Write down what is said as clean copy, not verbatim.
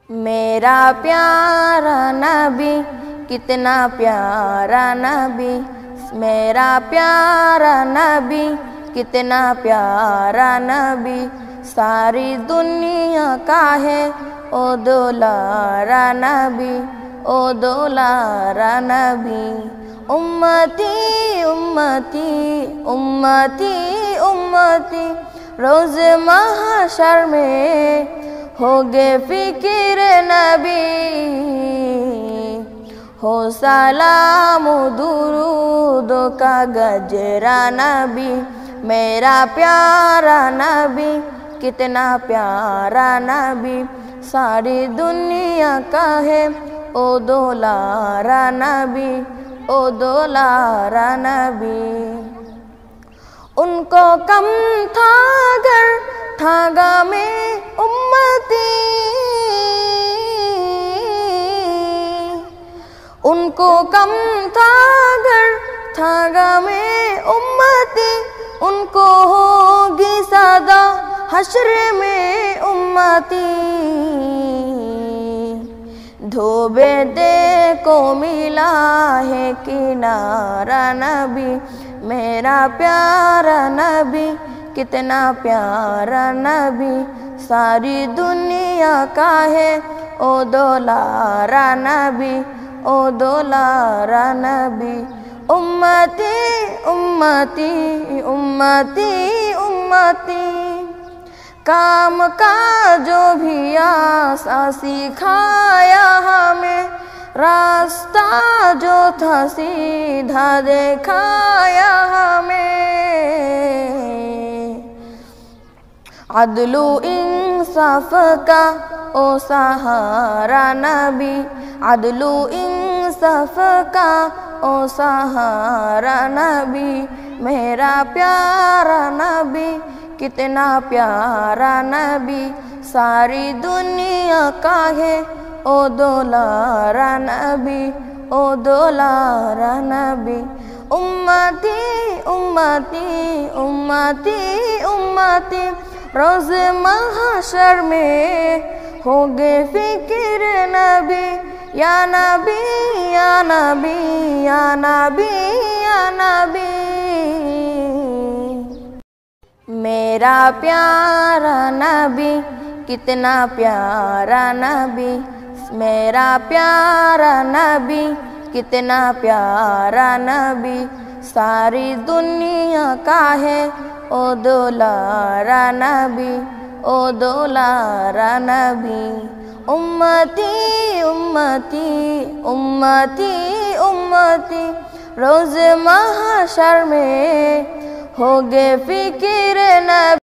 मेरा प्यारा नबी, कितना प्यारा नबी, मेरा प्यारा नबी, कितना प्यारा नबी, सारी दुनिया का है ओ दुलारा नबी, ओ दुलारा नबी। उम्मती उम्मती उम्मती उम्मती, रोज़ महशर में होगे फिक्र नबी, हो सलाम दुरूद का गजरा नबी। मेरा प्यारा नबी, कितना प्यारा नबी, सारी दुनिया का है ओ दुलारा नबी, ओ दुलारा नबी। उनको कम था गर था में उम्मती, उनको कम था गर था में उम्मती, उनको होगी सदा हश्र में उम्मती। धोबे दे को मिला है किनारा नबी, मेरा प्यारा नबी, कितना प्यारा नबी, सारी दुनिया का है ओ दुलारा नबी, ओ दुलारा नबी। उम्मती उम्मती उम्मती उम्मती, काम का जो भी आसा सिखाया हमें, रास्ता जो था सीधा दिखाया हमें। अदलु इंसाफ का ओ सहारा नबी, अदलु इंसाफ का ओ सहारा नबी, मेरा प्यारा नबी, कितना प्यारा नबी, सारी दुनिया का है ओ दुलारा नबी, ओ दुलारा नबी। उम्मती उम्मती उम्मती उम्मती, रोज़ महशर में होगे फिक्र नबी, या नबी या नबी या नबी या नबी। मेरा प्यारा नबी, कितना प्यारा नबी, मेरा प्यारा नबी, कितना प्यारा नबी, सारी दुनिया का है ओ दुलारा नबी, ओ दुलारा नबी। उम्मती उम्मती उम्मती उम्मती, रोज़ महशर में होगे फिक्र नबी।